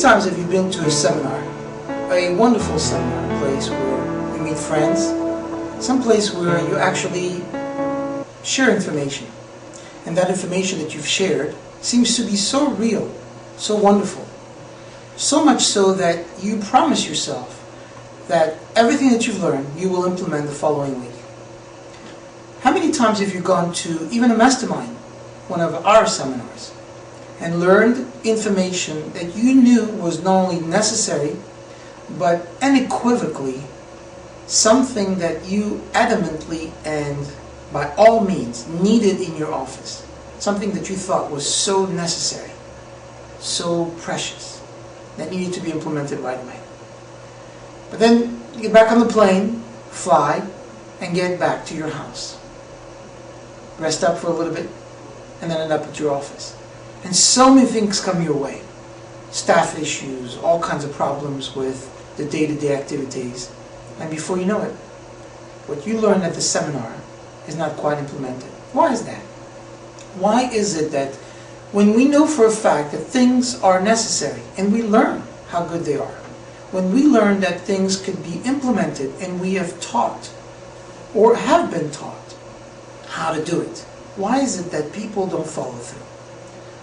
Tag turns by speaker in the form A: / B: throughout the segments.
A: times have you been to a seminar, a wonderful seminar, place where you meet friends, some place where you actually share information, and that information that you've shared seems to be so real, so wonderful, so much so that you promise yourself that everything that you've learned you will implement the following week. How many times have you gone to even a mastermind, one of our seminars, and learned information that you knew was not only necessary but unequivocally something that you adamantly and by all means needed in your office, something that you thought was so necessary, so precious, that needed to be implemented right away. But then you get back on the plane, fly, and get back to your house. Rest up for a little bit, and then end up at your office. And so many things come your way. Staff issues, all kinds of problems with the day-to-day activities. And before you know it, what you learned at the seminar is not quite implemented. Why is that? Why is it that when we know for a fact that things are necessary, and we learn how good they are, when we learn that things could be implemented and we have taught or have been taught how to do it, why is it that people don't follow through?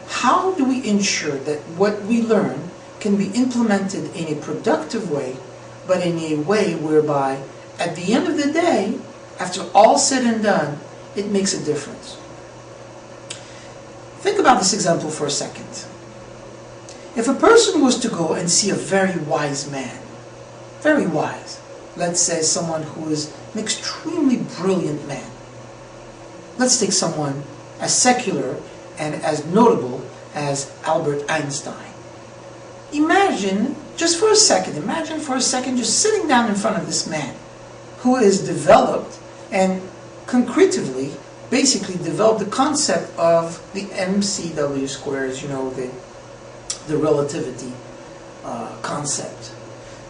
A: How do we ensure that what we learn can be implemented in a productive way, but in a way whereby at the end of the day, after all said and done, it makes a difference? Think about this example for a second. If a person was to go and see a very wise man, very wise, let's say someone who is an extremely brilliant man. Let's take someone as secular and as notable as Albert Einstein. Imagine for a second just sitting down in front of this man who is developed and concretively basically developed the concept of the MCW squares, the relativity concept.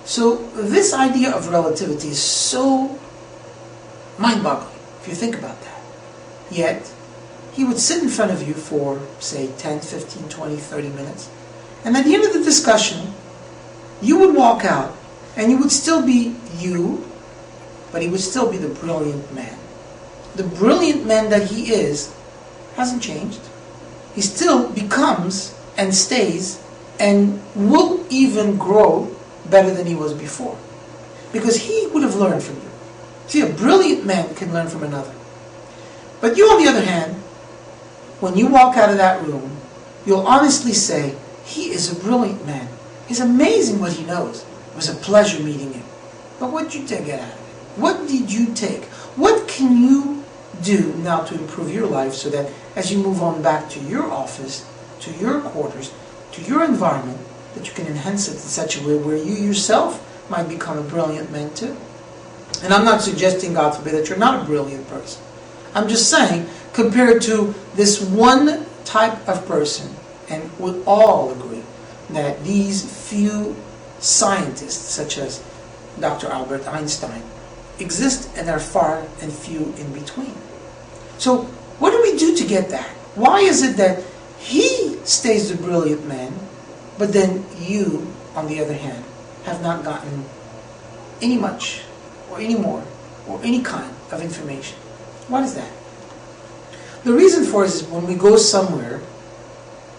A: So this idea of relativity is so mind-boggling if you think about that. Yet, he would sit in front of you for, say, 10, 15, 20, 30 minutes. And at the end of the discussion, you would walk out and you would still be you, but he would still be the brilliant man. The brilliant man that he is hasn't changed. He still becomes and stays and will even grow better than he was before. Because he would have learned from you. See, a brilliant man can learn from another. But you, on the other hand, when you walk out of that room, you'll honestly say, he is a brilliant man. It's amazing what he knows. It was a pleasure meeting him. But what did you get out of it? What did you take? What can you do now to improve your life so that as you move on back to your office, to your quarters, to your environment, that you can enhance it in such a way where you yourself might become a brilliant man too? And I'm not suggesting, God forbid, that you're not a brilliant person. I'm just saying, compared to this one type of person, and we all agree that these few scientists, such as Dr. Albert Einstein, exist and are far and few in between. So, what do we do to get that? Why is it that he stays the brilliant man, but then you, on the other hand, have not gotten any much, or any more, or any kind of information? What is that? The reason for it is when we go somewhere,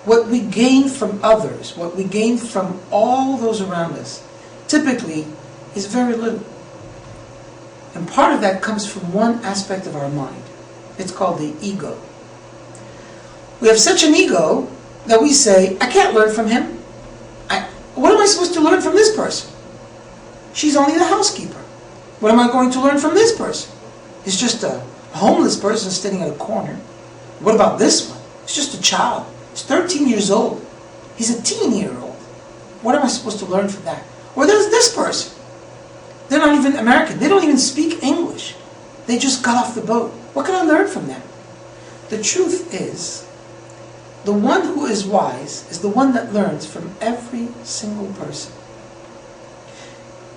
A: what we gain from others, what we gain from all those around us, typically is very little. And part of that comes from one aspect of our mind. It's called the ego. We have such an ego that we say, I can't learn from him. What am I supposed to learn from this person? She's only the housekeeper. What am I going to learn from this person? It's just a homeless person sitting in a corner. What about this one? It's just a child. He's 13 years old. He's a teen-year-old. What am I supposed to learn from that? Or there's this person. They're not even American. They don't even speak English. They just got off the boat. What can I learn from them? The truth is, the one who is wise is the one that learns from every single person.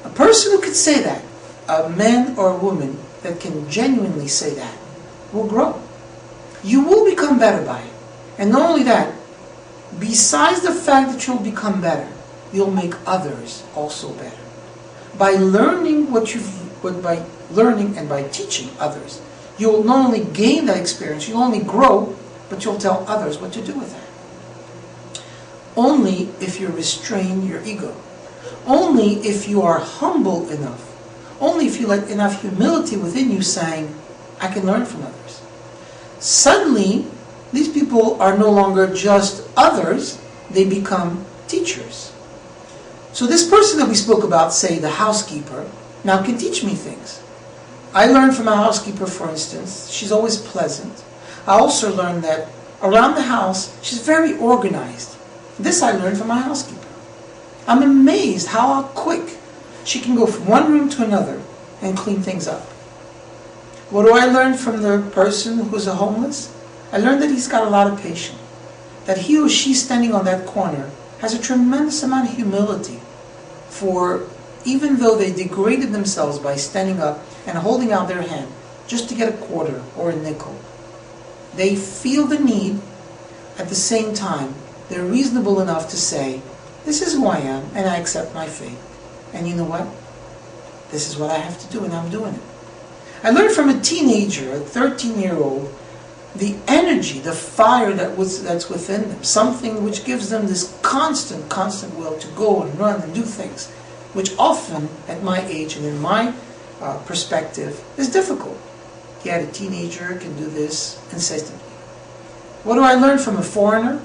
A: A person who could say that, a man or a woman that can genuinely say that, will grow. You will become better by it. And not only that, besides the fact that you'll become better, you'll make others also better. By learning by learning and by teaching others, you'll not only gain that experience, you'll only grow, but you'll tell others what to do with that. Only if you restrain your ego. Only if you are humble enough. Only if you let enough humility within you saying, I can learn from others. Suddenly, these people are no longer just others, they become teachers. So this person that we spoke about, say the housekeeper, now can teach me things. I learned from a housekeeper, for instance, she's always pleasant. I also learned that around the house, she's very organized. This I learned from my housekeeper. I'm amazed how quick she can go from one room to another and clean things up. What do I learn from the person who's a homeless? I learned that he's got a lot of patience. That he or she standing on that corner has a tremendous amount of humility, for even though they degraded themselves by standing up and holding out their hand just to get a quarter or a nickel, they feel the need. At the same time, they're reasonable enough to say, this is who I am and I accept my fate. And you know what? This is what I have to do and I'm doing it. I learned from a teenager, a 13-year-old, the energy, the fire that's within them, something which gives them this constant will to go and run and do things, which often at my age and in my perspective is difficult. Yet a teenager can do this incessantly. What do I learn from a foreigner?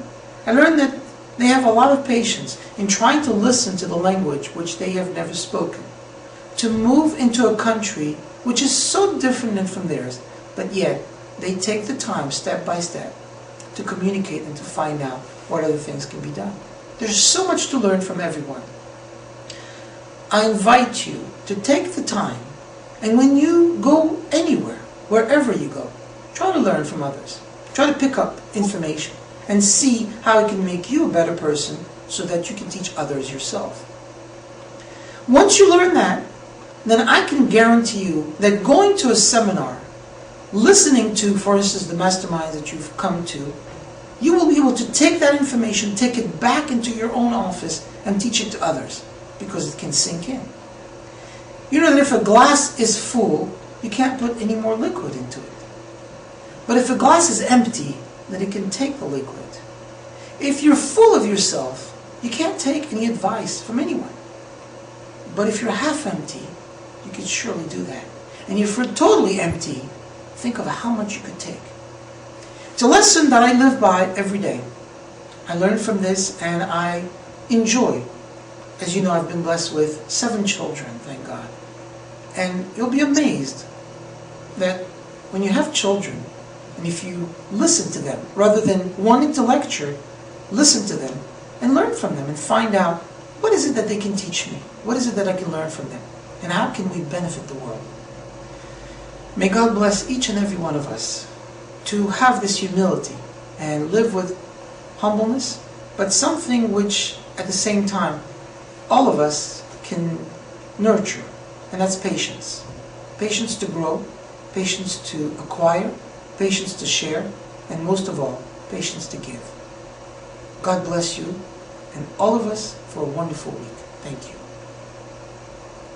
A: I learned that they have a lot of patience in trying to listen to the language which they have never spoken, to move into a country which is so different from theirs, but yet they take the time, step by step, to communicate and to find out what other things can be done. There's so much to learn from everyone. I invite you to take the time, and when you go anywhere, wherever you go, try to learn from others. Try to pick up information and see how it can make you a better person so that you can teach others yourself. Once you learn that, then I can guarantee you that going to a seminar, listening to, for instance, the masterminds that you've come to, you will be able to take that information, take it back into your own office and teach it to others, because it can sink in. You know that if a glass is full, you can't put any more liquid into it. But if a glass is empty, then it can take the liquid. If you're full of yourself, you can't take any advice from anyone. But if you're half empty, you can surely do that. And if you're totally empty, think of how much you could take. It's a lesson that I live by every day. I learned from this and I enjoy. As you know, I've been blessed with 7 children, thank God. And you'll be amazed that when you have children, and if you listen to them, rather than wanting to lecture, listen to them and learn from them and find out, what is it that they can teach me? What is it that I can learn from them? And how can we benefit the world? May God bless each and every one of us to have this humility and live with humbleness, but something which at the same time all of us can nurture, and that's patience. Patience to grow, patience to acquire, patience to share, and most of all, patience to give. God bless you and all of us for a wonderful week. Thank you.